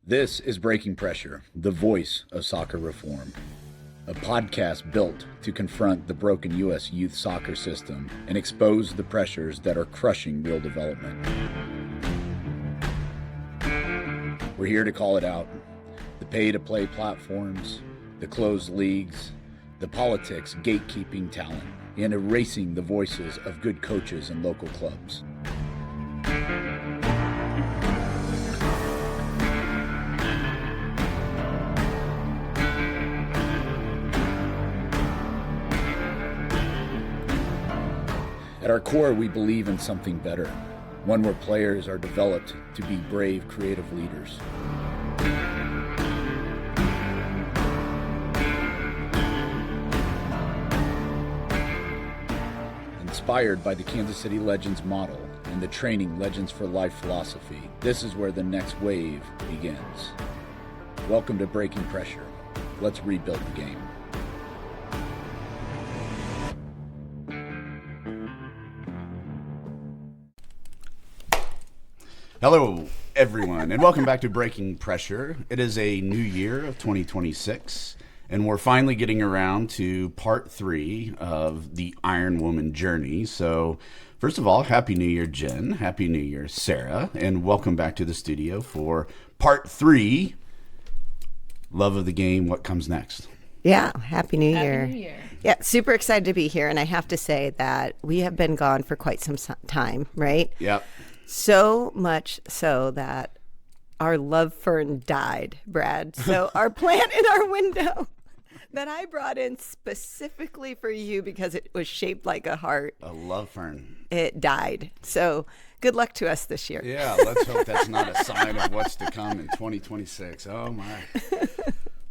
This is Breaking Pressure, the voice of soccer reform, a podcast built to confront the broken U.S. youth soccer system and expose the pressures that are crushing real development. We're here to call it out. The pay-to-play platforms, the closed leagues, the politics gatekeeping talent, and erasing the voices of good coaches and local clubs. At our core, we believe in something better, one where players are developed to be brave, creative leaders. Inspired by the Kansas City Legends model and the training Legends for Life philosophy, this is where the next wave begins. Welcome to Breaking Pressure. Let's rebuild the game. Hello, everyone, and welcome back to Breaking Pressure. It is a new year of 2026, and we're finally getting around to part 3 of the Iron Woman journey. So, first of all, Happy New Year, Jen. Happy New Year, Sarah, and welcome back to the studio for part 3, Love of the Game, What Comes Next. Yeah, Happy New Year. Happy New Year. Yeah, super excited to be here, and I have to say that we have been gone for quite some time, right? Yep. So much so that our love fern died, Brad. So our plant in our window that I brought in specifically for you because it was shaped like a heart, A love fern. it died. So good luck to us this year. Yeah, let's hope that's not a sign of what's to come in 2026. Oh, my.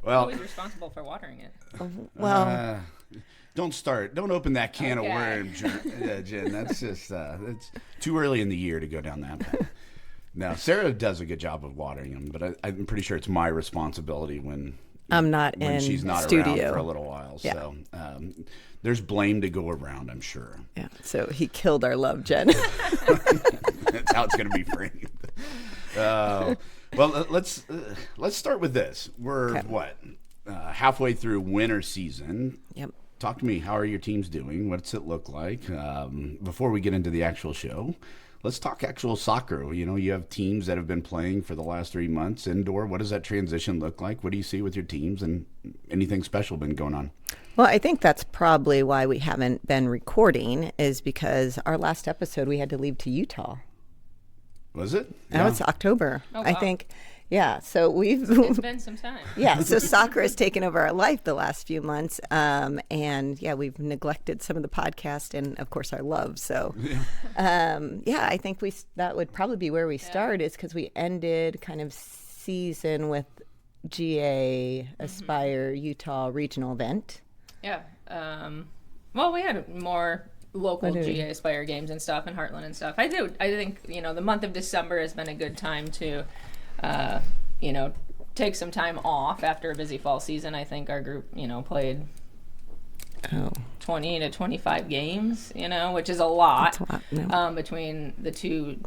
Well, Who's responsible for watering it? Well, don't start. Don't open that can Okay. of worms, Jen. That's just it's too early in the year to go down that path. Now, Sarah does a good job of watering them, but I'm pretty sure it's my responsibility when I'm not when in she's not studio around for a little while. Yeah. So there's blame to go around, I'm sure. Yeah, so he killed our love, Jen. That's how it's going to be framed. Well, let's start with this. We're halfway through winter season. Yep. Talk to me. How are your teams doing? What's it look like? Before we get into the actual show, let's talk actual soccer. You know, you have teams that have been playing for the last 3 months indoor. What does that transition look like? What do you see with your teams, and anything special been going on? Well, I think that's probably why we haven't been recording, is because our last episode we had to leave to Utah. Was it? That was October, Oh, I wow. think. Yeah, so we've It's been some time. yeah, so soccer has taken over our life the last few months, and yeah, we've neglected some of the podcast and of course our love. So yeah, I think that would probably be where we start, is because we ended kind of season with GA Aspire Utah regional event. Yeah. Well, we had more local What did we- GA Aspire games and stuff in Heartland and stuff. I think, the month of December has been a good time to, take some time off after a busy fall season. I think our group, played 20 to 25 games, which is a lot. That's a lot, no. Between the two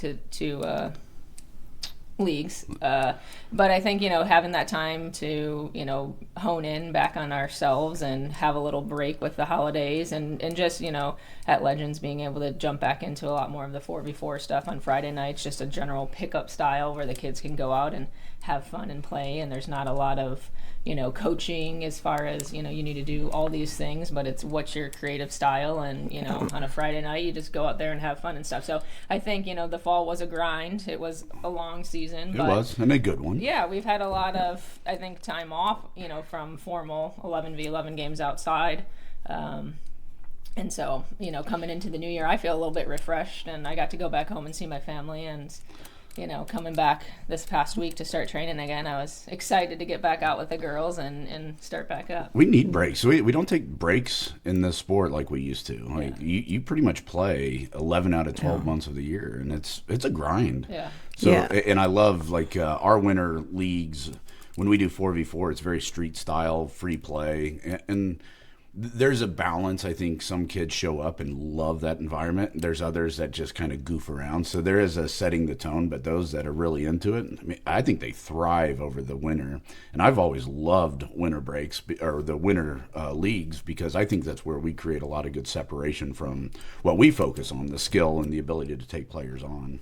leagues. But I think, having that time to, hone in back on ourselves and have a little break with the holidays and just, at Legends being able to jump back into a lot more of the 4v4 stuff on Friday nights, just a general pickup style where the kids can go out and have fun and play, and there's not a lot of, coaching as far as, you need to do all these things, but it's what's your creative style, and, on a Friday night, you just go out there and have fun and stuff. So I think, the fall was a grind. It was a long season. It But was, and a good one. yeah, we've had a lot of, I think, time off, from formal 11v11 games outside. And so, coming into the new year, I feel a little bit refreshed, and I got to go back home and see my family, and, coming back this past week to start training again, I was excited to get back out with the girls and start back up. We need breaks. We don't take breaks in this sport like we used to. Like you pretty much play 11 out of 12 months of the year, and it's a grind. Yeah. So Yeah. and I love our winter leagues. When we do 4v4, it's very street style, free play, and there's a balance. I think some kids show up and love that environment. There's others that just kind of goof around. So there is a setting the tone, but those that are really into it, I mean, I think they thrive over the winter. And I've always loved winter breaks or the winter leagues, because I think that's where we create a lot of good separation from what we focus on, the skill and the ability to take players on.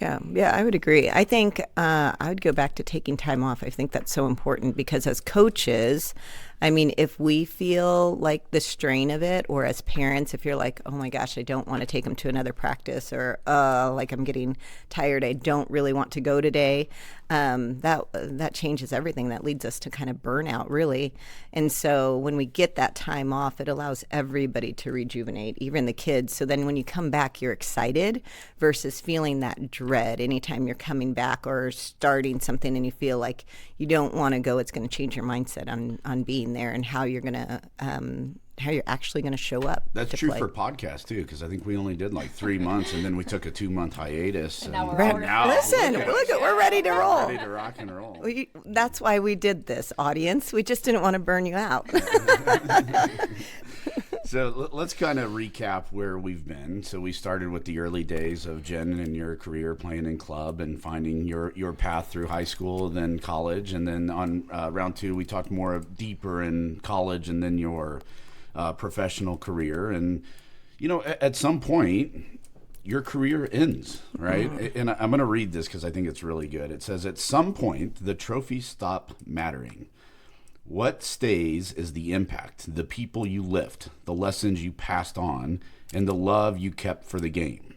Yeah, I would agree. I think I would go back to taking time off. I think that's so important because as coaches, I mean, if we feel like the strain of it, or as parents, if you're like, oh my gosh, I don't want to take them to another practice, or like I'm getting tired, I don't really want to go today, that changes everything. That leads us to kind of burnout, really. And so when we get that time off, it allows everybody to rejuvenate, even the kids. So then when you come back, you're excited versus feeling that dread anytime you're coming back or starting something and you feel like you don't want to go. It's going to change your mindset on being there and how you're going to how you're actually going to show up. That's to true play. for podcasts too, because I think we only did like 3 months, and then we took a 2-month hiatus. And now we're Listen, we're ready to roll. Ready to rock and roll. That's why we did this, audience. We just didn't want to burn you out. So let's kind of recap where we've been. So we started with the early days of Jen and your career playing in club and finding your path through high school, then college. And then on round 2, we talked more deeper in college and then your professional career. And, you know, at some point, your career ends, right? And I'm going to read this because I think it's really good. It says, at some point, the trophies stop mattering. What stays is the impact, the people you lift, the lessons you passed on, and the love you kept for the game.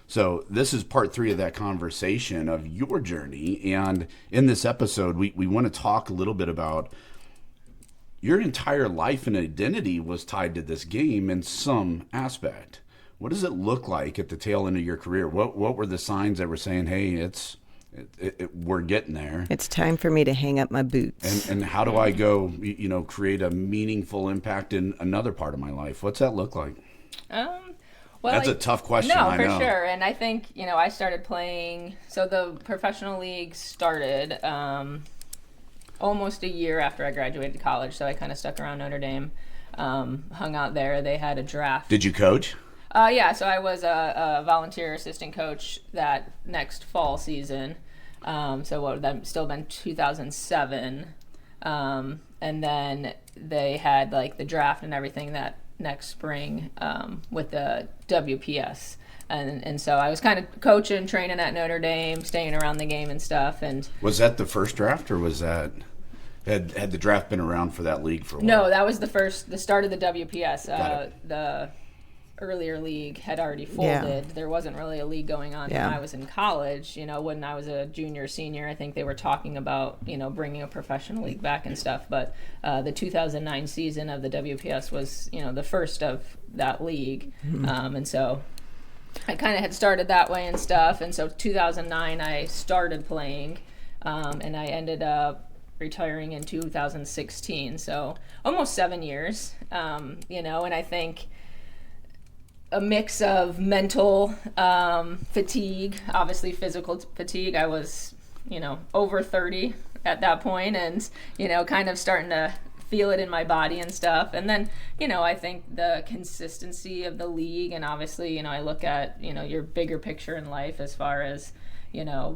So this is part 3 of that conversation of your journey. And in this episode, we want to talk a little bit about your entire life and identity was tied to this game in some aspect. What does it look like at the tail end of your career? What were the signs that were saying, hey, we're getting there? It's time for me to hang up my boots. And how do I go, create a meaningful impact in another part of my life? What's that look like? Well, that's a tough question. No, I for know. sure. And I think, I started playing, so the professional league started almost a year after I graduated college. So I kind of stuck around Notre Dame, hung out there. They had a draft. Did you coach? Yeah, so I was a volunteer assistant coach that next fall season. So what would that still been 2007. And then they had like the draft and everything that next spring with the WPS. And so I was kind of coaching, training at Notre Dame, staying around the game and stuff. And was that the first draft, or was that had the draft been around for that league for a while? No, that was the start of the WPS. Got it. The earlier league had already folded. Yeah. There wasn't really a league going on when I was in college. When I was a junior, senior, I think they were talking about, bringing a professional league back and stuff. But the 2009 season of the WPS was, the first of that league. And so I kind of had started that way and stuff. And so 2009, I started playing, and I ended up retiring in 2016. So almost 7 years, and I think a mix of mental fatigue, obviously physical fatigue. I was, over 30 at that point, and, kind of starting to feel it in my body and stuff. And then, I think the consistency of the league, and obviously, I look at, your bigger picture in life as far as, the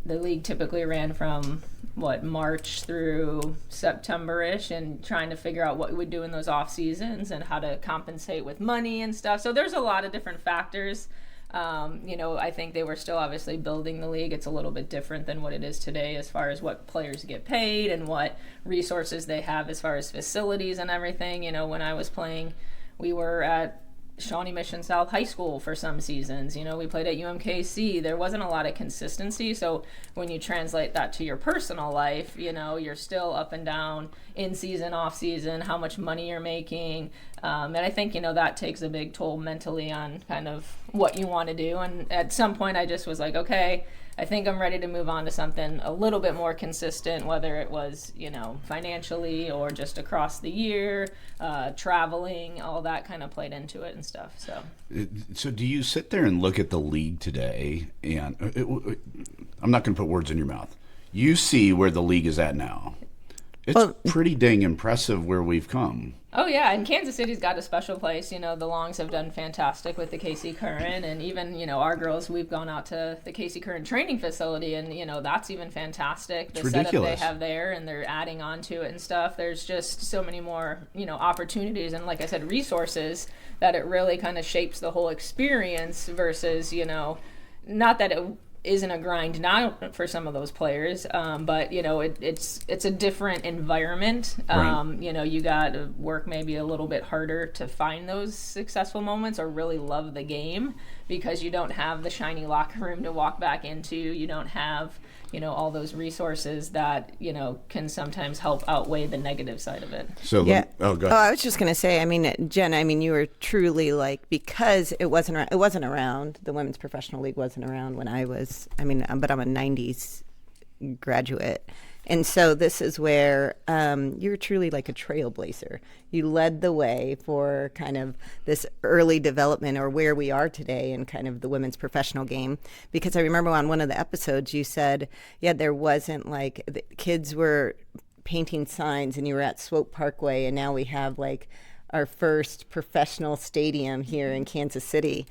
league typically ran from March through September-ish, and trying to figure out what we would do in those off seasons and how to compensate with money and stuff. So there's a lot of different factors. I think they were still obviously building the league. It's a little bit different than what it is today as far as what players get paid and what resources they have as far as facilities and everything. When I was playing, we were at Shawnee Mission South High School for some seasons. We played at UMKC. There wasn't a lot of consistency. So when you translate that to your personal life, you're still up and down, in season, off season, how much money you're making. And I think, that takes a big toll mentally on kind of what you want to do. And at some point I just was like, okay, I think I'm ready to move on to something a little bit more consistent, whether it was, financially or just across the year, traveling, all that kind of played into it and stuff. So do you sit there and look at the league today, and I'm not going to put words in your mouth. You see where the league is at now, It's pretty dang impressive where we've come. Oh yeah, and Kansas City's got a special place. You know, the Longs have done fantastic with the KC Current, and even, you know, our girls, we've gone out to the KC Current training facility, and, you know, that's even fantastic. The setup they have there, and they're adding on to it and stuff. There's just so many more, you know, opportunities and, like I said, resources, that it really kind of shapes the whole experience versus, you know, not that it isn't a grind now for some of those players, but, you know, it's a different environment. Right. You know, you got to work maybe a little bit harder to find those successful moments or really love the game, because you don't have the shiny locker room to walk back into. You don't have, you know, all those resources that, you know, can sometimes help outweigh the negative side of it. So, yeah. Go ahead. Oh, I was just going to say, I mean, Jen, I mean, you were truly like, because it wasn't around, the Women's Professional League wasn't around when I was, I mean, but I'm a 90s graduate. And so this is where you're truly like a trailblazer. You led the way for kind of this early development, or where we are today in kind of the women's professional game. Because I remember on one of the episodes you said, yeah, there wasn't like, the kids were painting signs and you were at Swope Parkway, and now we have like our first professional stadium here in Kansas City.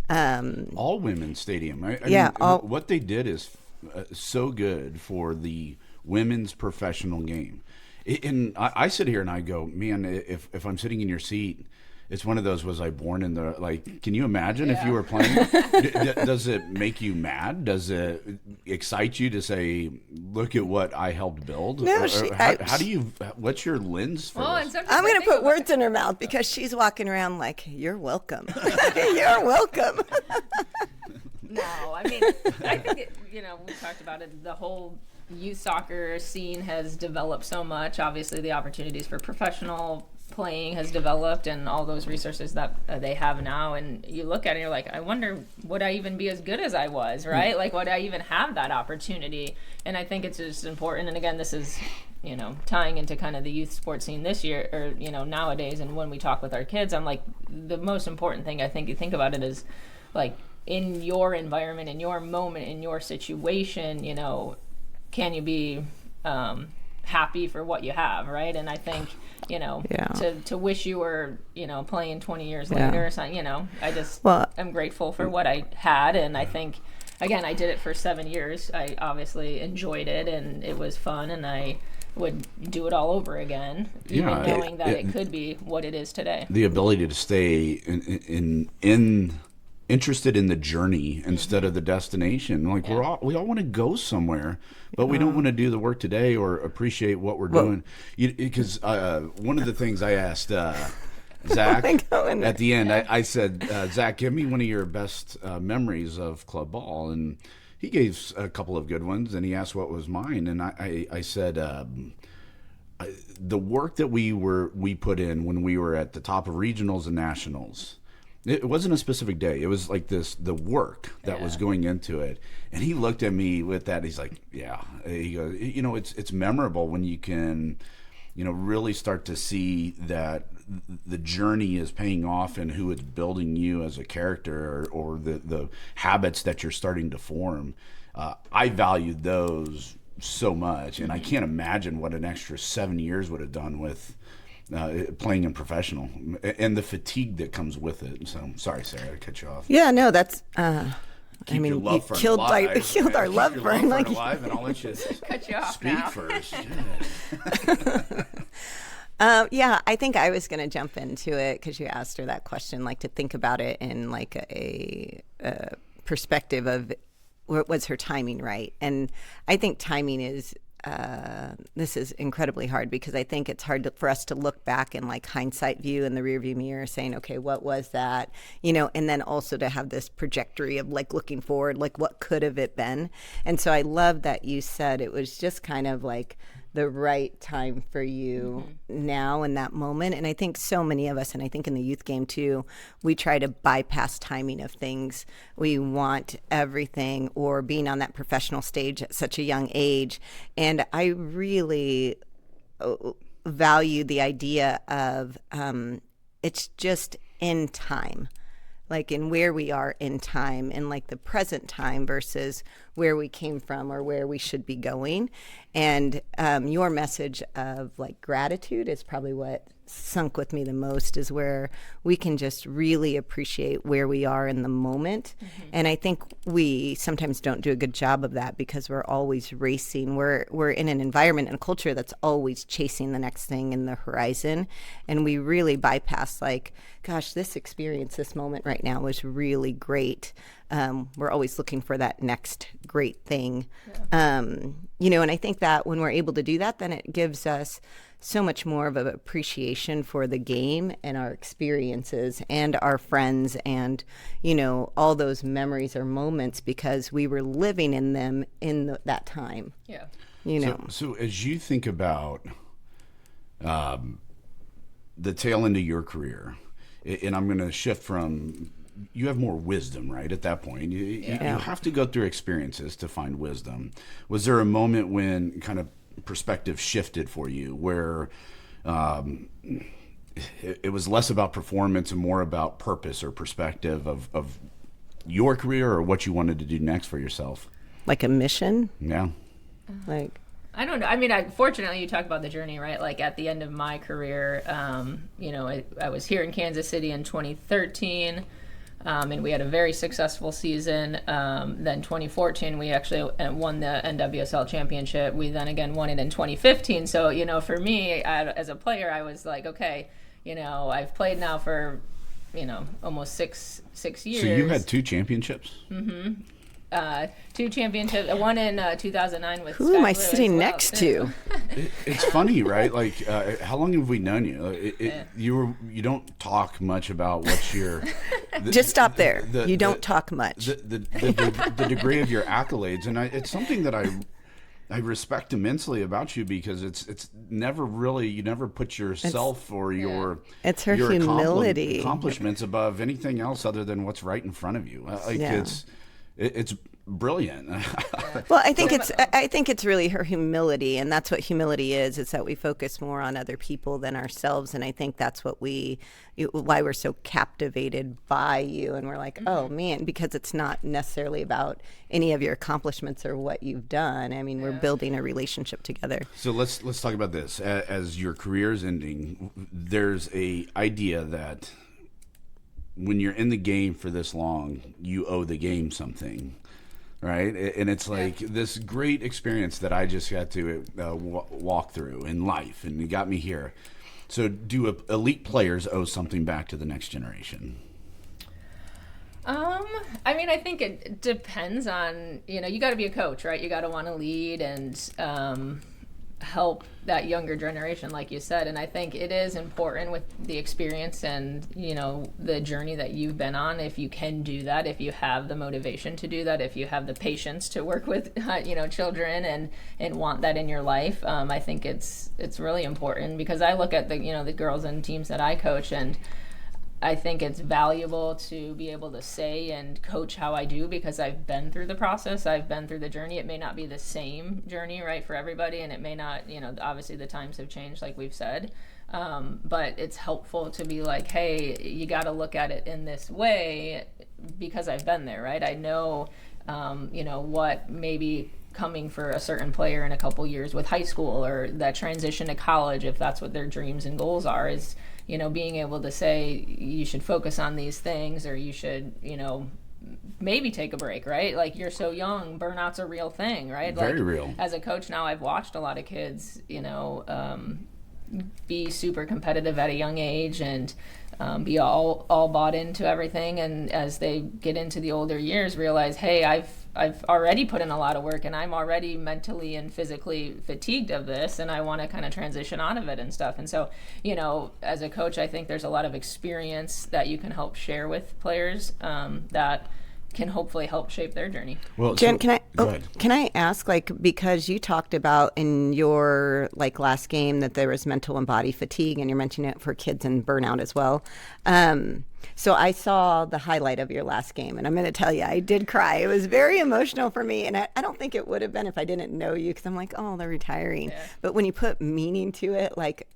All women's stadium. I Yeah, mean, what they did is so good for the women's professional game. And I sit here and I go, man, if I'm sitting in your seat, it's one of those, was I born in the, like, can you imagine if you were playing? Does it make you mad? Does it excite you to say, look at what I helped build? No, how do you, what's your lens for this? I'm going to put words in her mouth, because she's walking around like, you're welcome. You're welcome. No, I mean, I think, you know, we talked about it, the whole youth soccer scene has developed so much. Obviously, the opportunities for professional playing has developed, and all those resources that they have now. And you look at it, you're like, I wonder, would I even be as good as I was, right? Like, would I even have that opportunity? And I think it's just important. And again, this is, you know, tying into kind of the youth sports scene this year, or, you know, nowadays. And when we talk with our kids, I'm like, the most important thing I think you think about it is, like, in your environment, in your moment, in your situation, you know, can you be happy for what you have, right? And I think, you know, to wish you were, you know, playing 20 years later or something, you know, I just, I'm grateful for what I had. And I think, again, I did it for 7 years. I obviously enjoyed it, and it was fun, and I would do it all over again, even knowing that it could be what it is today. The ability to stay in interested in the journey instead of the destination. Like, we all want to go somewhere, but we don't want to do the work today or appreciate what we're doing. Because one of the things I asked Zach at the end, I said, Zach, give me one of your best memories of club ball. And he gave a couple of good ones, and he asked what was mine. And I said, the work that we put in when we were at the top of regionals and nationals. It wasn't a specific day. It was like the work that was going into it. And he looked at me with that. He's like, yeah. He goes, you know, it's memorable when you can, you know, really start to see that the journey is paying off, and who it's building you as a character, or the habits that you're starting to form. I valued those so much, and I can't imagine what an extra 7 years would have done with playing in professional, and the fatigue that comes with it. So, sorry, Sarah, I cut you off. Yeah, no, that's. Keep I mean, your love you killed our love for him. Like, alive, and I'll let you cut you off speak now. first. Yeah, I think I was going to jump into it because you asked her that question, like to think about it in like a perspective of was her timing right? And I think timing is. This is incredibly hard, because I think it's hard for us to look back in like hindsight view in the rearview mirror saying, okay, what was that? You know, and then also to have this trajectory of like looking forward, like what could have it been? And so I love that you said it was just kind of like the right time for you now in that moment. And I think so many of us, and I think in the youth game too, we try to bypass timing of things. We want everything, or being on that professional stage at such a young age. And I really value the idea of it's just in time. like in where we are in time, in like the present time versus where we came from or where we should be going. And your message of like gratitude is probably what sunk with me the most, is where we can just really appreciate where we are in the moment. And I think we sometimes don't do a good job of that because we're always racing. We're in an environment and a culture that's always chasing the next thing in the horizon, and we really bypass like, gosh, this experience, this moment right now was really great. We're always looking for that next great thing. And I think that when we're able to do that, then it gives us so much more of an appreciation for the game and our experiences and our friends and, all those memories or moments because we were living in them in that time. Yeah. So as you think about the tail end of your career, and I'm going to shift from, you have more wisdom, right? At that point, you have to go through experiences to find wisdom. Was there a moment when kind of perspective shifted for you where it was less about performance and more about purpose or perspective of your career or what you wanted to do next for yourself? Like a mission? Yeah. Like, I don't know. I mean, fortunately, you talk about the journey, right? Like at the end of my career, I was here in Kansas City in 2013, and we had a very successful season. Then 2014, we actually won the NWSL championship. We then again won it in 2015. So, for me, as a player, I was like, okay, I've played now for, almost six years. So you had 2 championships? Mm-hmm. 2 championships, one in 2009 with who am I sitting next to? It's funny, right? Like, how long have we known you? You don't talk much about what your... Just stop there. You don't talk much. The degree of your accolades, and it's something that I respect immensely about you because it's never really, you never put yourself or your humility accomplishments above anything else other than what's right in front of you. It's brilliant. Well, I think it's really her humility, and that's what humility is. It's that we focus more on other people than ourselves, and I think that's why we're so captivated by you, and we're like, oh man, because it's not necessarily about any of your accomplishments or what you've done. I mean, we're building a relationship together. So let's talk about this. As your career is ending, there's a idea that when you're in the game for this long, you owe the game something, right? And it's like this great experience that I just got to walk through in life, and it got me here. So do elite players owe something back to the next generation? I mean, I think it depends on, you got to be a coach, right? You got to want to lead and help that younger generation, like you said. And I think it is important with the experience and, the journey that you've been on, if you can do that, if you have the motivation to do that, if you have the patience to work with, children and want that in your life. I think it's really important because I look at the girls and teams that I coach, and I think it's valuable to be able to say and coach how I do because I've been through the process. I've been through the journey. It may not be the same journey, right, for everybody, and it may not, obviously the times have changed, like we've said. But it's helpful to be like, hey, you got to look at it in this way because I've been there, right? I know, what maybe coming for a certain player in a couple years with high school or that transition to college, if that's what their dreams and goals are, is being able to say you should focus on these things, or you should, maybe take a break, right? Like, you're so young, burnout's a real thing, right? Very real. As a coach now, I've watched a lot of kids, be super competitive at a young age and be all bought into everything. And as they get into the older years, realize, hey, I've already put in a lot of work and I'm already mentally and physically fatigued of this, and I want to kind of transition out of it and stuff. And so, as a coach, I think there's a lot of experience that you can help share with players that can hopefully help shape their journey. Well, Jen, can I ask, because you talked about in your last game that there was mental and body fatigue, and you're mentioning it for kids and burnout as well. So I saw the highlight of your last game, and I'm going to tell you, I did cry. It was very emotional for me, and I don't think it would have been if I didn't know you, because I'm like, oh, they're retiring. Yeah. But when you put meaning to it, like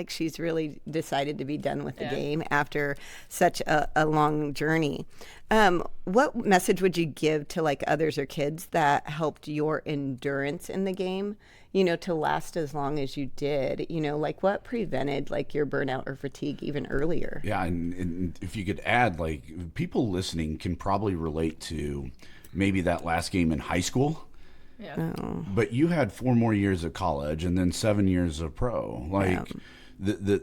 she's really decided to be done with the game after such a long journey. What message would you give to like others or kids that helped your endurance in the game, to last as long as you did? Like what prevented like your burnout or fatigue even earlier? Yeah, and if you could add, like, people listening can probably relate to maybe that last game in high school. Yeah. Oh. But you had 4 more years of college and then 7 years of pro. Like, the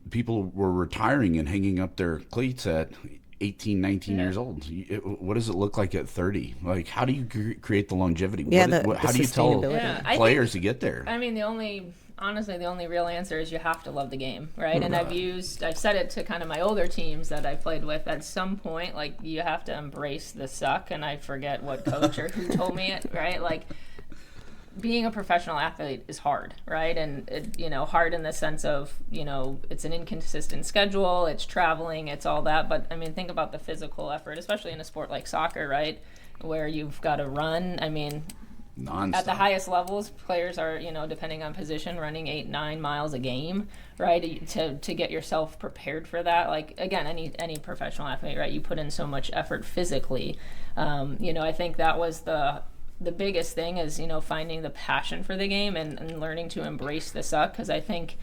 people were retiring and hanging up their cleats at 18, 19 years old. What does it look like at 30? Like, how do you create the longevity? Yeah, how do you tell sustainability. players to get there? I mean, honestly, the only real answer is you have to love the game, right? And I've said it to kind of my older teams that I played with. At some point, like, you have to embrace the suck, and I forget what coach or who told me it, right? Like, being a professional athlete is hard, right? And hard in the sense of, it's an inconsistent schedule, it's traveling, it's all that. But I mean, think about the physical effort, especially in a sport like soccer, right? Where you've got to run. I mean, Non-stop. at the highest levels, players are, depending on position, running 8-9 miles a game, right? To get yourself prepared for that. Like, again, any professional athlete, right? You put in so much effort physically. I think that was the biggest thing is, finding the passion for the game and learning to embrace the suck. Because I think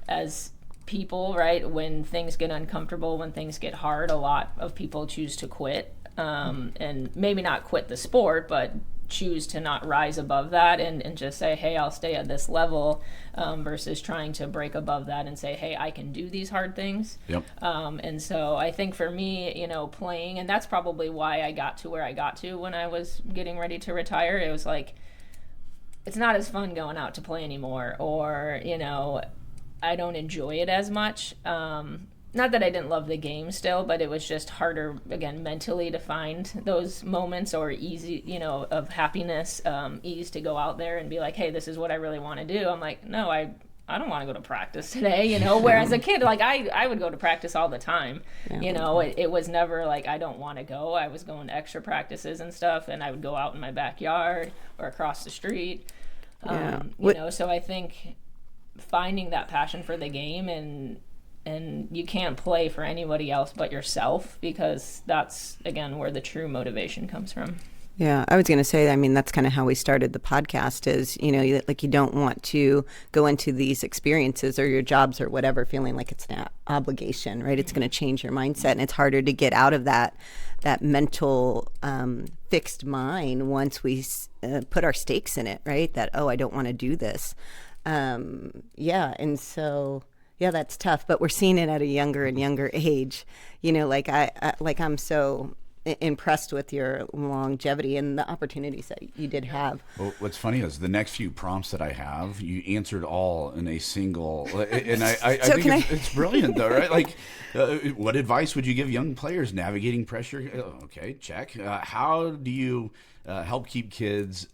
as people, right, when things get uncomfortable, when things get hard, a lot of people choose to quit. And maybe not quit the sport, but choose to not rise above that and just say, hey, I'll stay at this level, versus trying to break above that and say, hey, I can do these hard things. Yep. And so I think for me, playing, and that's probably why I got to where I got to when I was getting ready to retire. It was like, it's not as fun going out to play anymore, or, I don't enjoy it as much. Not that I didn't love the game still, but it was just harder, again, mentally to find those moments or easy, of happiness, ease to go out there and be like, hey, this is what I really want to do. I'm like, no, I don't want to go to practice today, whereas a kid, like I would go to practice all the time. It was never like, I don't want to go. I was going to extra practices and stuff, and I would go out in my backyard or across the street. So I think finding that passion for the game, and you can't play for anybody else but yourself, because that's, again, where the true motivation comes from. Yeah, I was going to say, I mean, that's kind of how we started the podcast is, you don't want to go into these experiences or your jobs or whatever feeling like it's an obligation, right? It's going to change your mindset, and it's harder to get out of that mental fixed mind once we put our stakes in it, right? That, oh, I don't want to do this. And so... Yeah, that's tough, but we're seeing it at a younger and younger age. I'm so impressed with your longevity and the opportunities that you did have. Well, what's funny is the next few prompts that I have, you answered all in a single, and I think it's brilliant though, right? Like, what advice would you give young players navigating pressure? Okay, check. How do you help keep kids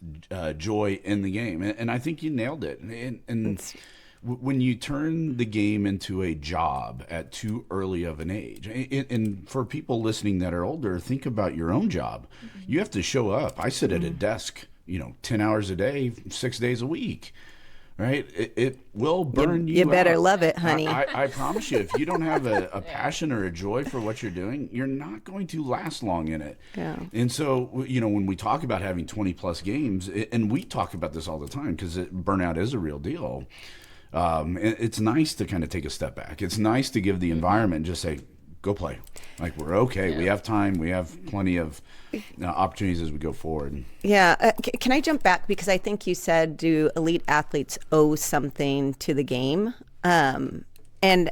joy in the game? And I think you nailed it. And when you turn the game into a job at too early of an age, and for people listening that are older, think about your own job. You have to show up. I sit at a desk, 10 hours a day, 6 days a week, right? It will burn you. You better out. Love it, honey. I promise you, if you don't have a passion or a joy for what you're doing, you're not going to last long in it. Yeah. And so, when we talk about having 20 plus games, and we talk about this all the time because burnout is a real deal. It's nice to kind of take a step back. It's nice to give the environment, just say, go play. Like, we're okay. Yeah. We have time. We have plenty of opportunities as we go forward. Yeah. Can I jump back? Because I think you said, do elite athletes owe something to the game? And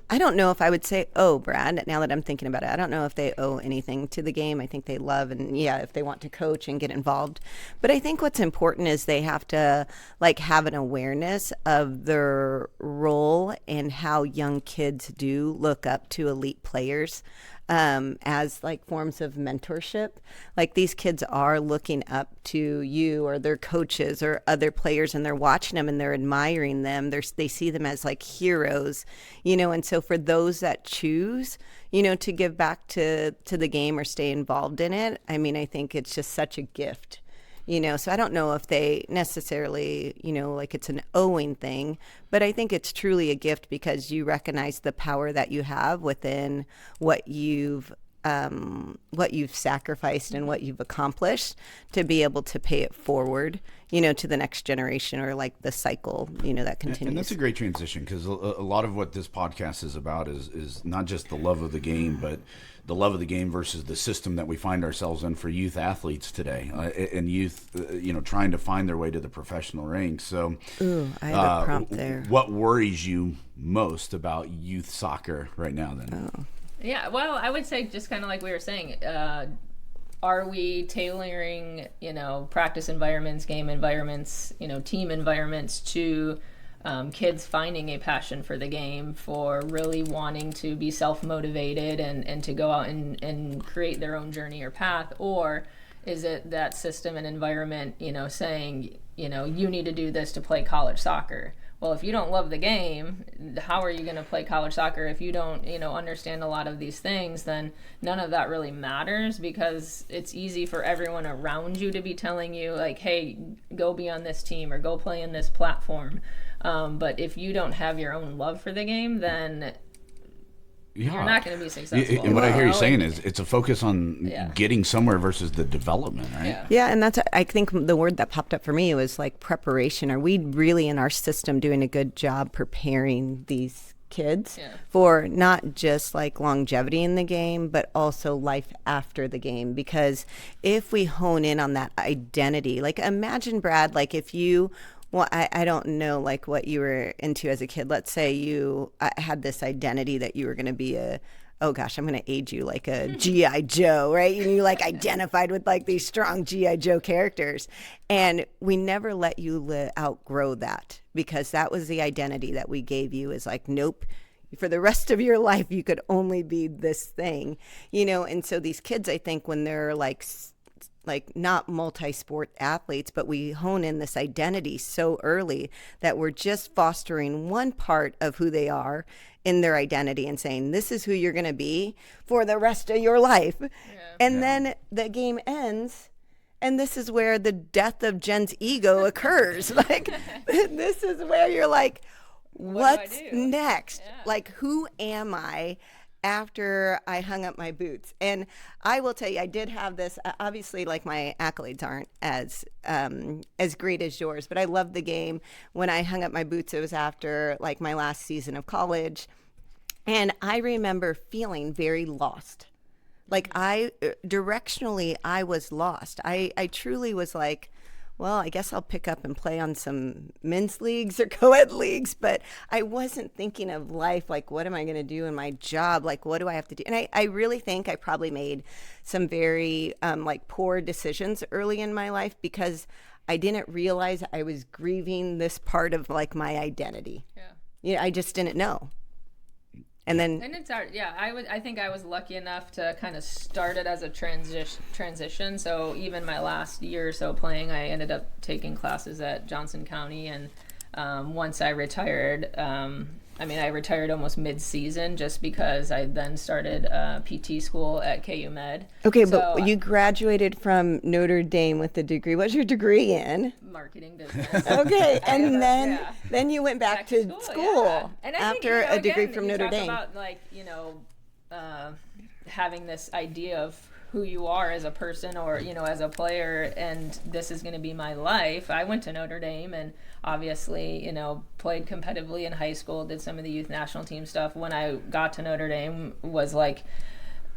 I don't know if I would say, Brad, now that I'm thinking about it, I don't know if they owe anything to the game. I think they love, and if they want to coach and get involved. But I think what's important is they have to have an awareness of their role and how young kids do look up to elite players. as like forms of mentorship. Like these kids are looking up to you or their coaches or other players, and they're watching them and they're admiring them. They see them as like heroes, and so for those that choose, to give back to the game or stay involved in it, I mean, I think it's just such a gift. So I don't know if they necessarily, like it's an owing thing, but I think it's truly a gift because you recognize the power that you have within what you've sacrificed and what you've accomplished to be able to pay it forward, to the next generation or like the cycle, that continues. And that's a great transition because a lot of what this podcast is about is not just the love of the game, but the love of the game versus the system that we find ourselves in for youth athletes today, and youth, trying to find their way to the professional ranks. So, I have a prompt there. What worries you most about youth soccer right now? Then, Yeah, well, I would say just kind of like we were saying, are we tailoring, practice environments, game environments, team environments to kids finding a passion for the game, for really wanting to be self-motivated and to go out and create their own journey or path? Or is it that system and environment, saying, you need to do this to play college soccer? Well, if you don't love the game, how are you going to play college soccer? If you don't, understand a lot of these things, then none of that really matters, because it's easy for everyone around you to be telling you, like, hey, go be on this team or go play in this platform. But if you don't have your own love for the game, then you're not going to be successful. And what I hear you saying is it's a focus on getting somewhere versus the development, right? Yeah, and that's, I think the word that popped up for me was like preparation. Are we really in our system doing a good job preparing these kids for not just like longevity in the game, but also life after the game? Because if we hone in on that identity, like imagine, Brad, like if you... Well, I don't know like what you were into as a kid. Let's say you had this identity that you were going to be I'm going to age you, like a G.I. Joe, right? And you like identified with like these strong G.I. Joe characters. And we never let you outgrow that, because that was the identity that we gave you, is like, nope, for the rest of your life, you could only be this thing, And so these kids, I think when they're like not multi-sport athletes, but we hone in this identity so early that we're just fostering one part of who they are in their identity and saying, this is who you're going to be for the rest of your life. And then the game ends, and this is where the death of Jen's ego occurs. Like, this is where you're like, what's next? Like, who am I after I hung up my boots? And I will tell you, I did have this, obviously, like my accolades aren't as great as yours, but I loved the game. When I hung up my boots, it was after like my last season of college. And I remember feeling very lost. Like directionally, I was lost. I truly was like, well, I guess I'll pick up and play on some men's leagues or co-ed leagues, but I wasn't thinking of life, like, what am I going to do in my job? Like, what do I have to do? And I really think I probably made some very, like, poor decisions early in my life, because I didn't realize I was grieving this part of, like, my identity. I just didn't know. And it's hard. I think I was lucky enough to kind of start it as a transition. So even my last year or so playing, I ended up taking classes at Johnson County, and once I retired, I retired almost mid-season, just because I then started PT school at KU Med. Okay, so, but you graduated from Notre Dame with a degree. What's your degree in? Marketing business. Okay, and then you went back to school and I after think, a degree again, from Notre Dame. About, like, having this idea of who you are as a person, or as a player, and this is going to be my life. I went to Notre Dame and obviously played competitively in high school, did some of the youth national team stuff. When I got to Notre Dame, was like,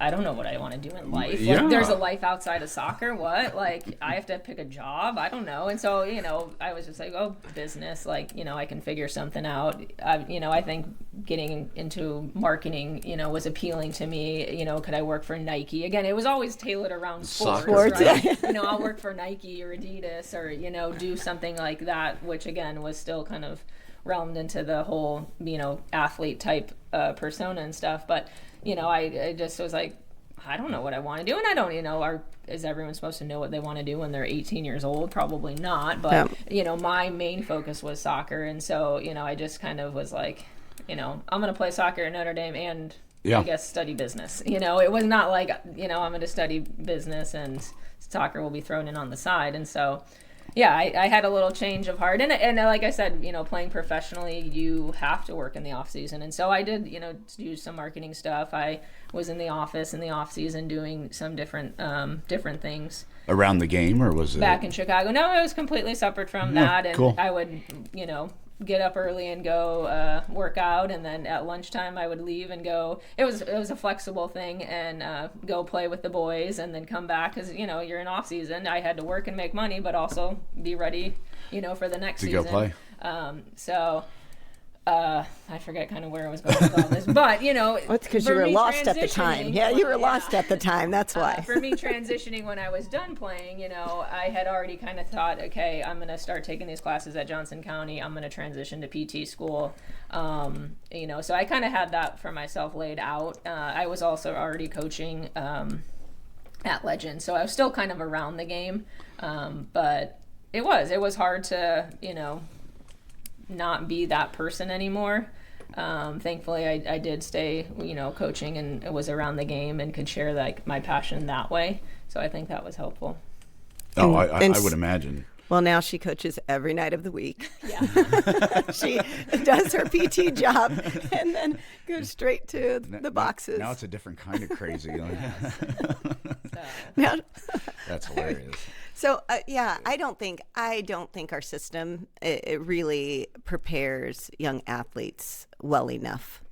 I don't know what I want to do in life. Like, there's a life outside of soccer. What? Like, I have to pick a job? I don't know. And so, I was just like, oh, business. Like, I can figure something out. I think getting into marketing, was appealing to me. Could I work for Nike? Again, it was always tailored around sports. Right? I'll work for Nike or Adidas, or, do something like that, which, again, was still kind of realmed into the whole, athlete type persona and stuff. But, I just was like, I don't know what I want to do. And I don't, is everyone supposed to know what they want to do when they're 18 years old? Probably not. But, my main focus was soccer. And so, I just kind of was like, I'm going to play soccer at Notre Dame and I guess study business. It was not like, I'm going to study business and soccer will be thrown in on the side. And so, I had a little change of heart. And like I said, playing professionally, you have to work in the off season. And so I did, do some marketing stuff. I was in the office in the off season doing some different things. Around the game, or was it? Back in Chicago. No, it was completely separate from that. And cool. I would, get up early and go work out, and then at lunchtime I would leave and go. It was a flexible thing, and go play with the boys, and then come back because you're in off season. I had to work and make money, but also be ready, for the next season. To go play. I forget kind of where I was going with all this, but it's because you were lost at the time. Yeah, you were lost at the time. That's why. For me, transitioning when I was done playing, I had already kind of thought, okay, I'm going to start taking these classes at Johnson County. I'm going to transition to PT school. So I kind of had that for myself laid out. I was also already coaching at Legend, so I was still kind of around the game, but it was hard to not be that person anymore. Thankfully, I did stay, coaching and was around the game and could share my passion that way. So I think that was helpful. Oh, I would imagine. Well, now she coaches every night of the week. Yeah. She does her PT job and then goes straight to the boxes. Now it's a different kind of crazy. Now, that's hilarious. So I don't think our system it really prepares young athletes well enough,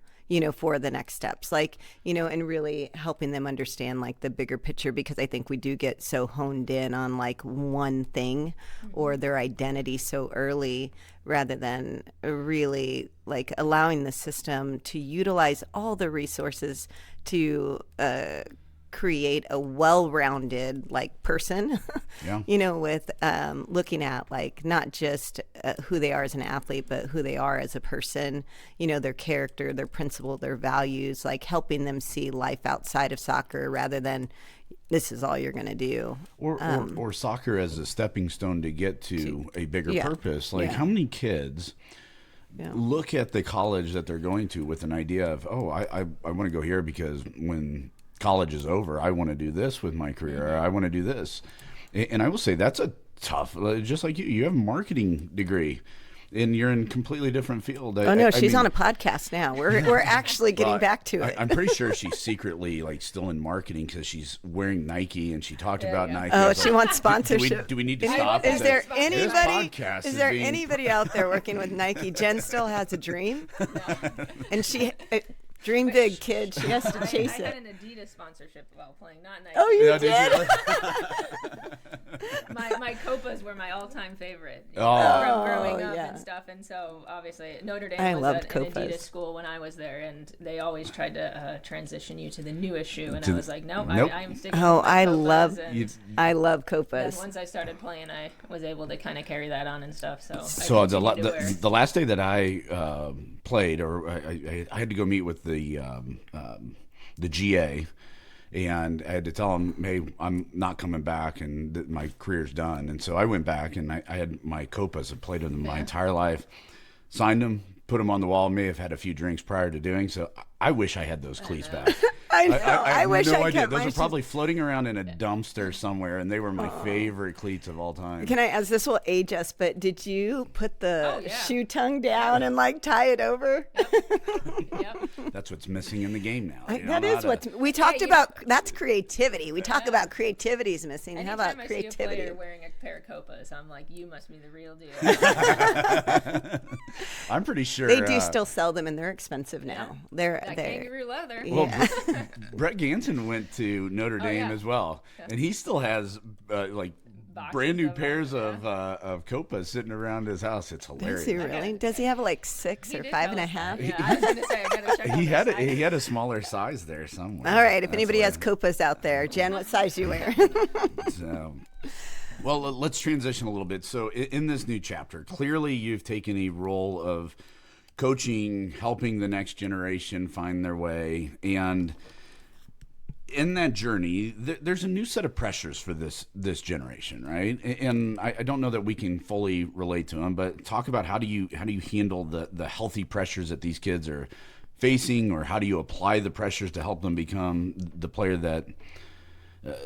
for the next steps, and really helping them understand the bigger picture, because I think we do get so honed in on one thing or their identity so early, rather than really allowing the system to utilize all the resources to create a well-rounded person, with looking at not just who they are as an athlete, but who they are as a person, their character, their principle, their values, helping them see life outside of soccer rather than this is all you're going to do. Or soccer as a stepping stone to get to a bigger purpose. How many kids look at the college that they're going to with an idea of, I want to go here because when college is over, I want to do this with my career. Or I want to do this. And I will say that's a tough, just like you have a marketing degree and you're in a completely different field. She's on a podcast now. We're actually getting back to it. I'm pretty sure she's secretly still in marketing because she's wearing Nike and she talked about Nike. Oh, she wants sponsorship. Do we need to stop? Is there anybody out there working with Nike? Jen still has a dream. No. And she... Dream big, kid. She has to chase it. I got an Adidas sponsorship while playing, not Nike. Oh, you did? My Copas were my all-time favorite from growing up and stuff. And so, obviously, Notre Dame was an Adidas school when I was there. And they always tried to transition you to the newest shoe. And I was like, nope. I'm sticking with my Copas. I love Copas. Once I started playing, I was able to kind of carry that on and stuff. So the last day that I played, or I had to go meet with the GA, and I had to tell him, hey, I'm not coming back and my career's done. And so I went back and I had my Copas. I played with them my entire life, signed them, put them on the wall. May have had a few drinks prior to doing so. I wish I had those cleats back. I know. I wish I kept those are probably floating around in a dumpster somewhere, and they were my favorite cleats of all time. Can I ask, this will age us, but did you put the shoe tongue down and tie it over? Yep. That's what's missing in the game now. That is what we talked about. That's creativity. We talk about creativity is missing. Anytime How about I creativity? see a player wearing a pair of Copas, I'm like, you must be the real deal. I'm pretty sure they do still sell them, and they're expensive now. They're kangaroo leather. Well, Brett Ganson went to Notre Dame as well, and he still has brand new pairs of Copas sitting around his house. It's hilarious. Does he really? Does he have 6 or 5.5? Yeah, I was going to say, I got to check. He had a smaller size there somewhere. All right, if anybody has Copas out there, Jen, what size do you wear? So, Well, let's transition a little bit. So in this new chapter, clearly you've taken a role of coaching, helping the next generation find their way. And in that journey, there's a new set of pressures for this generation, right? And I don't know that we can fully relate to them, but talk about how do you handle the healthy pressures that these kids are facing, or how do you apply the pressures to help them become the player that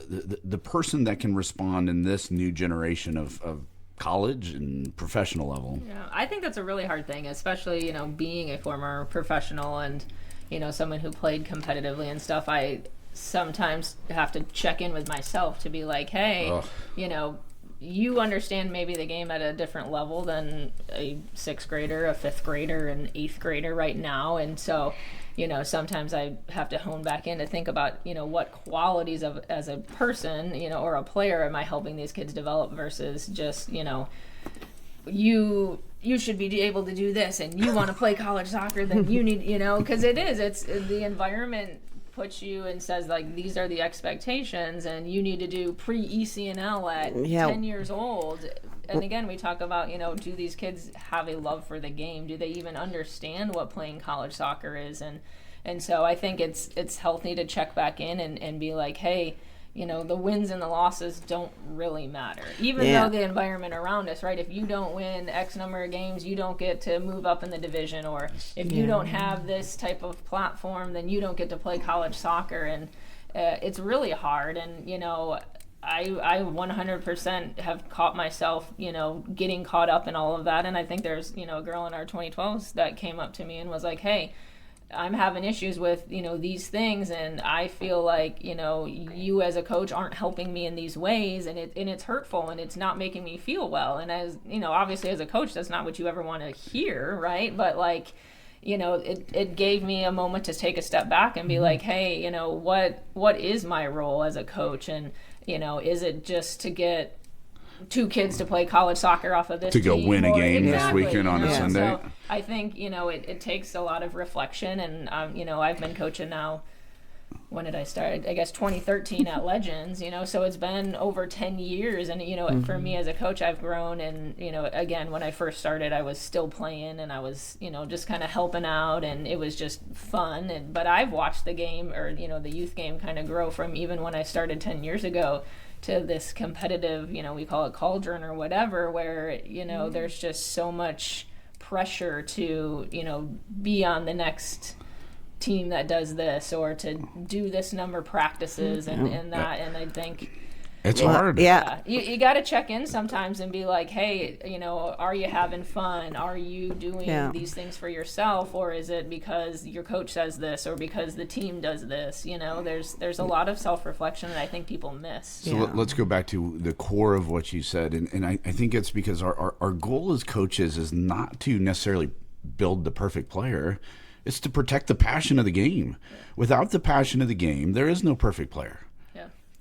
the person that can respond in this new generation of college and professional level. Yeah, I think that's a really hard thing, especially, being a former professional and, someone who played competitively and stuff. I sometimes have to check in with myself to be like, hey, you understand maybe the game at a different level than a sixth grader, a fifth grader, an eighth grader right now. And so, sometimes I have to hone back in to think about, what qualities of as a person, or a player am I helping these kids develop versus just, you should be able to do this and you want to play college soccer, then you need, because it's the environment puts you and says, like, these are the expectations and you need to do pre-ECNL at 10 years old. And again, we talk about, do these kids have a love for the game? Do they even understand what playing college soccer is? And so I think it's healthy to check back in and be like, hey, the wins and the losses don't really matter. Even though the environment around us, right? If you don't win X number of games, you don't get to move up in the division. Or if you don't have this type of platform, then you don't get to play college soccer. And it's really hard. And, I 100% have caught myself, getting caught up in all of that. And I think there's, a girl in our 2012s that came up to me and was like, hey, I'm having issues with, these things, and I feel like, you as a coach aren't helping me in these ways, and it's hurtful, and it's not making me feel well. And as, obviously as a coach, that's not what you ever want to hear, right? But like, it gave me a moment to take a step back and be like, hey, what is my role as a coach? And, is it just to get two kids to play college soccer off of this to go team, win a game exactly, this weekend on a Sunday? So I think, it takes a lot of reflection, and, I've been coaching now, when did I start? I guess 2013 at Legends, so it's been over 10 years. And, for me as a coach, I've grown. And, again, when I first started, I was still playing and I was, just kind of helping out, and it was just fun. But I've watched the game, or, the youth game kind of grow from even when I started 10 years ago to this competitive, we call it cauldron or whatever, where, there's just so much pressure to, be on the next team that does this, or to do this number of practices and that. And I think it's hard. You got to check in sometimes and be like, hey, are you having fun? Are you doing these things for yourself? Or is it because your coach says this, or because the team does this? There's a lot of self-reflection that I think people miss. So let's go back to the core of what you said. And I think it's because our goal as coaches is not to necessarily build the perfect player. It's to protect the passion of the game. Without the passion of the game, there is no perfect player.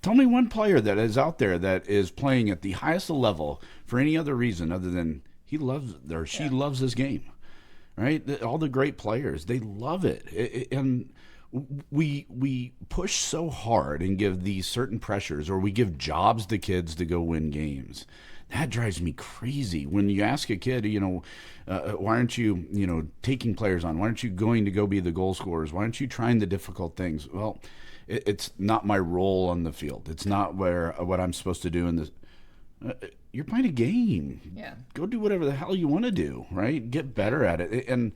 Tell me one player that is out there that is playing at the highest level for any other reason other than he loves or she loves this game, right? All the great players, they love it. And we push so hard and give these certain pressures, or we give jobs to kids to go win games. That drives me crazy. When you ask a kid, why aren't you, taking players on? Why aren't you going to go be the goal scorers? Why aren't you trying the difficult things? Well, it's not my role on the field. It's not what I'm supposed to do in this. You're playing a game. Yeah. Go do whatever the hell you want to do, right? Get better at it. And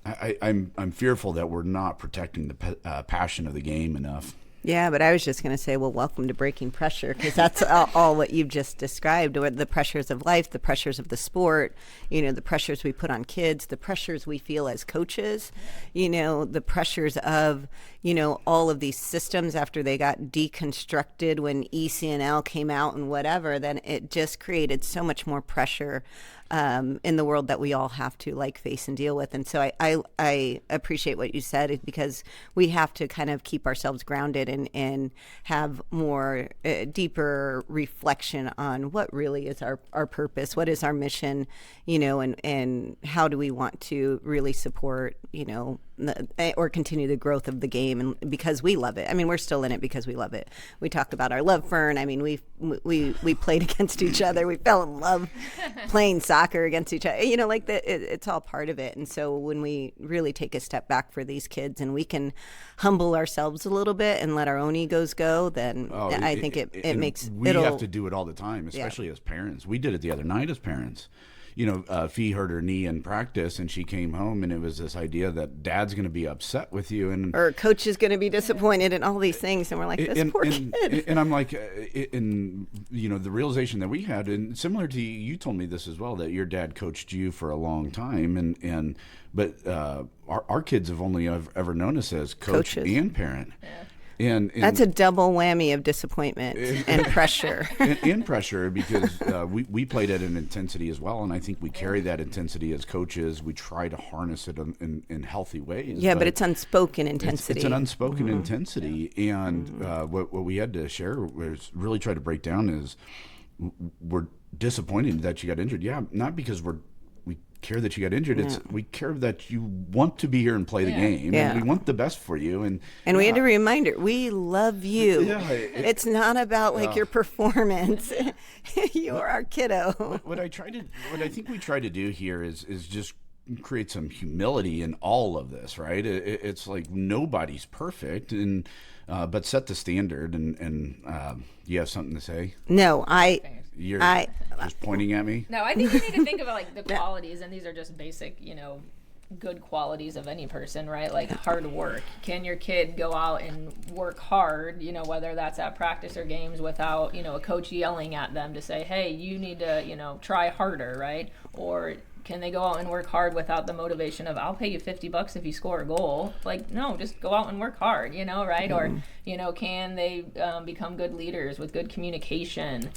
I'm fearful that we're not protecting the passion of the game enough. Yeah, but I was just going to say, well, welcome to Breaking Pressure, because that's all what you've just described, or the pressures of life, the pressures of the sport, the pressures we put on kids, the pressures we feel as coaches, the pressures of, all of these systems after they got deconstructed when ECNL came out and whatever. Then it just created so much more pressure in the world that we all have to face and deal with. And so I appreciate what you said, because we have to kind of keep ourselves grounded and have more deeper reflection on what really is our purpose, what is our mission, and how do we want to really support, or continue the growth of the game, and because we love it. I mean, we're still in it because we love it. We talk about our love for, and I mean, we played against each other. We fell in love playing soccer against each other. You know, like it's all part of it. And so when we really take a step back for these kids, and we can humble ourselves a little bit and let our own egos go, then I think it makes we have to do it all the time, especially as parents. We did it the other night as parents. You know, Fee hurt her knee in practice, and she came home, and it was this idea that Dad's going to be upset with you, or Coach is going to be disappointed, and all these things, and we're like, this poor kid. And I'm like, and you know, the realization that we had, and similar to you told me this as well, that your dad coached you for a long time, but our kids have only ever known us as coach and parent. Yeah. And that's a double whammy of disappointment and pressure. And pressure, because we played at an intensity as well, and I think we carry that intensity as coaches. We try to harness it in healthy ways. Yeah, but it's unspoken intensity. It's an unspoken intensity, and what we had to share was really try to break down is we're disappointed that you got injured. Yeah, not because we care that you got injured. It's we care that you want to be here and play the game, and we want the best for you. And we had to remind her, we love you. Yeah, it's not about like your performance. You're our kiddo. What I think we try to do here is just create some humility in all of this, right? It's like nobody's perfect, and but set the standard. And you have something to say? No, You're just pointing at me? No, I think you need to think about like the qualities, and these are just basic, you know, good qualities of any person, right? Like hard work. Can your kid go out and work hard, you know, whether that's at practice or games, without, you know, a coach yelling at them to say, hey, you need to, you know, try harder, right? Or can they go out and work hard without the motivation of, I'll pay you $50 if you score a goal? Like, no, just go out and work hard, you know, right? Or, you know, can they become good leaders with good communication?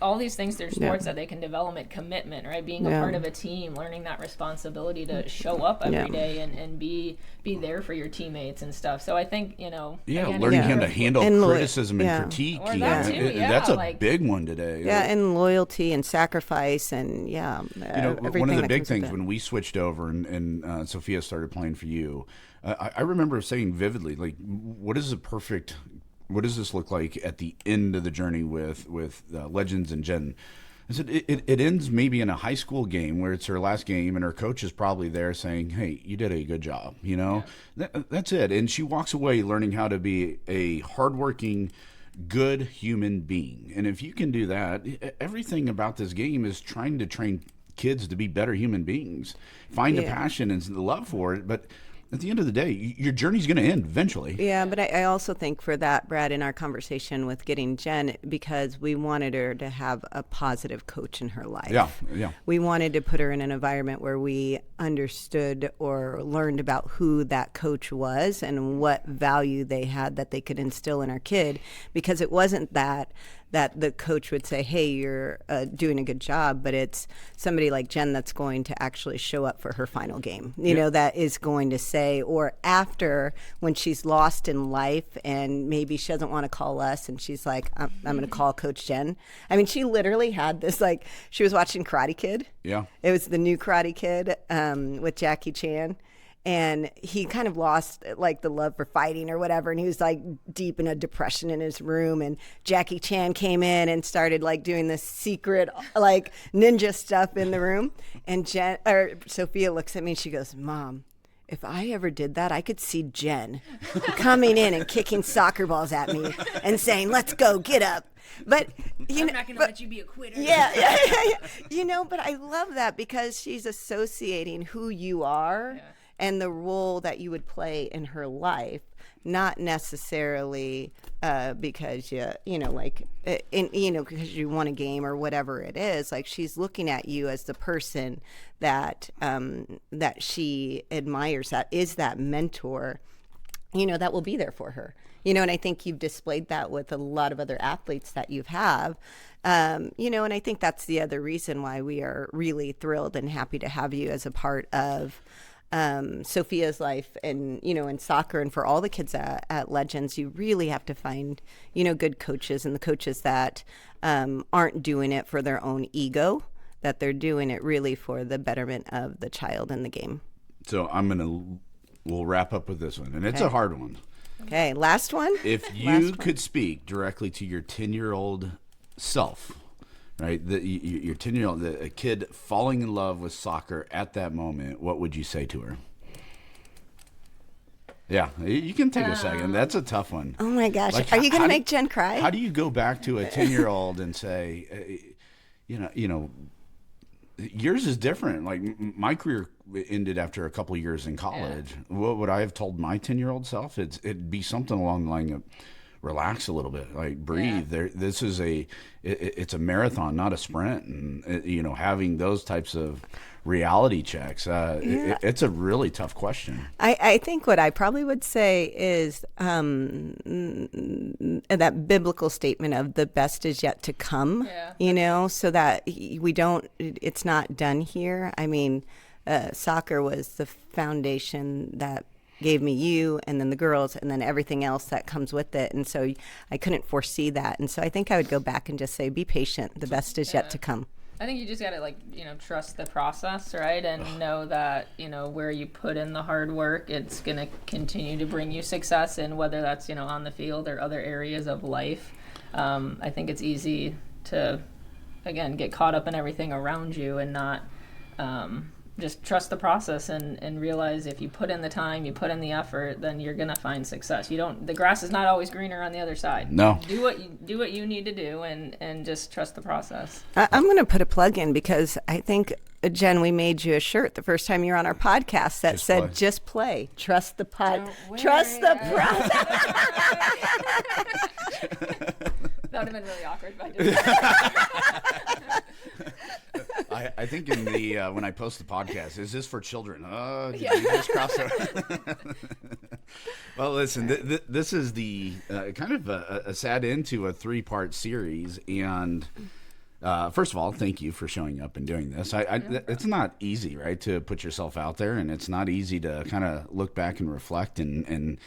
All these things, they're sports that they can develop commitment, right? Being a part of a team, learning that responsibility to show up every day and be there for your teammates and stuff. So I think, you know, again, learning how to handle criticism and critique. That's a big one today. Yeah, and loyalty and sacrifice, and you know, one of the big things when we switched over and Sophia started playing for you, I remember saying vividly, like, what does this look like at the end of the journey with Legends and Jen? I said, it ends maybe in a high school game where it's her last game, and her coach is probably there saying, hey, you did a good job, you know? That's it. And she walks away learning how to be a hardworking, good human being. And if you can do that, everything about this game is trying to train kids to be better human beings. Find a passion and the love for it, but at the end of the day, your journey's going to end eventually. Yeah, but I also think for that, Brad, in our conversation with getting Jen, because we wanted her to have a positive coach in her life. Yeah. We wanted to put her in an environment where we understood or learned about who that coach was and what value they had that they could instill in our kid, because it wasn't that the coach would say, hey, you're doing a good job, but it's somebody like Jen that's going to actually show up for her final game, you know, that is going to say, or after, when she's lost in life and maybe she doesn't want to call us and she's like, I'm going to call Coach Jen. I mean, she literally had this, like, she was watching Karate Kid. Yeah. It was the new Karate Kid with Jackie Chan. And he kind of lost like the love for fighting or whatever. And he was like deep in a depression in his room. And Jackie Chan came in and started like doing this secret like ninja stuff in the room. And Sophia looks at me and she goes, Mom, if I ever did that, I could see Jen coming in and kicking soccer balls at me and saying, let's go, get up. But I'm not going to let you be a quitter. Yeah. You know, but I love that because she's associating who you are and the role that you would play in her life, not necessarily because because you won a game or whatever it is. Like, she's looking at you as the person that she admires, that is that mentor, you know, that will be there for her. You know, and I think you've displayed that with a lot of other athletes that you have. You know, and I think that's the other reason why we are really thrilled and happy to have you as a part of Sophia's life, and, you know, in soccer, and for all the kids at Legends. You really have to find, you know, good coaches, and the coaches that aren't doing it for their own ego, that they're doing it really for the betterment of the child in the game. So we'll wrap up with this one, and it's a hard one. Okay, last one. If you could speak directly to your 10-year-old self, right? Your 10-year-old, a kid falling in love with soccer at that moment, what would you say to her? Yeah, you can take a second. That's a tough one. Oh my gosh, like, are you going to make Jen cry? How do you go back to a 10-year-old and say, you know, yours is different. Like my career ended after a couple of years in college. Yeah. What would I have told my 10-year-old self? It'd be something along the line of relax a little bit, like breathe. Yeah. This is it's a marathon, not a sprint. And having those types of reality checks, it's a really tough question. I think what I probably would say is that biblical statement of the best is yet to come, so that it's not done here. I mean, soccer was the foundation that gave me you and then the girls and then everything else that comes with it. And so I couldn't foresee that. And so I think I would go back and just say, be patient. The best is yet to come. I think you just got to trust the process, right? And know that, where you put in the hard work, it's going to continue to bring you success. And whether that's, on the field or other areas of life, I think it's easy to, again, get caught up in everything around you and not just trust the process and realize if you put in the time, you put in the effort, then you're going to find success. The grass is not always greener on the other side. No. Do what you need to do and just trust the process. I'm going to put a plug in because I think, Jen, we made you a shirt the first time you were on our podcast that said, "Just play, trust the trust the process." That would have been really awkward if I did that. I think in the when I post the podcast, is this for children? Did you just cross over? Well, listen, this is the kind of a sad end to a 3-part series, and first of all, thank you for showing up and doing this. It's not easy, right, to put yourself out there, and it's not easy to kind of look back and reflect and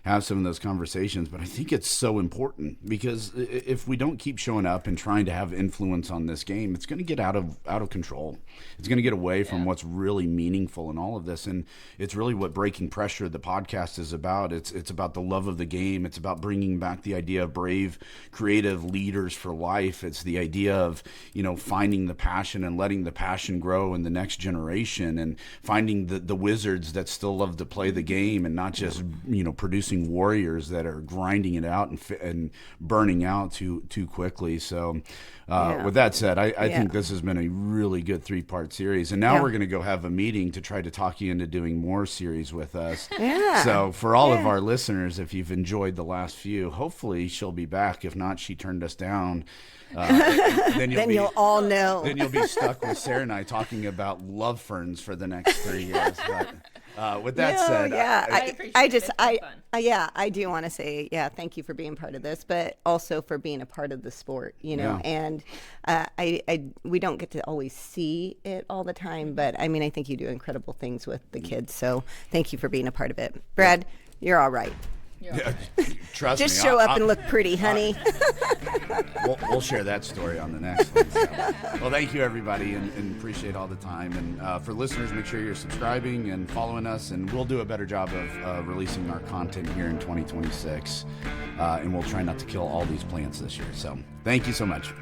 have some of those conversations, but I think it's so important because if we don't keep showing up and trying to have influence on this game, it's going to get out of control. It's going to get away from what's really meaningful in all of this, and it's really what Breaking Pressure, the podcast, is about. It's about the love of the game. It's about bringing back the idea of brave, creative leaders for life. It's the idea of finding the passion and letting the passion grow in the next generation, and finding the wizards that still love to play the game and not just producing warriors that are grinding it out and burning out too quickly. So with that said, I think this has been a really good 3-part series, and now we're going to go have a meeting to try to talk you into doing more series with us. So for all of our listeners, if you've enjoyed the last few, hopefully she'll be back. If not, she turned us down. Then you'll all know. Then you'll be stuck with Sarah and I talking about love ferns for the next 3 years. But with that said, I do want to say, thank you for being part of this, but also for being a part of the sport, and we don't get to always see it all the time, but I mean, I think you do incredible things with the kids. So thank you for being a part of it. Brad, you're all right. Yeah, trust me. Just show up and look pretty, honey. We'll share that story on the next one. So. Well, thank you, everybody, and appreciate all the time. And for listeners, make sure you're subscribing and following us, and we'll do a better job of releasing our content here in 2026. And we'll try not to kill all these plants this year. So thank you so much.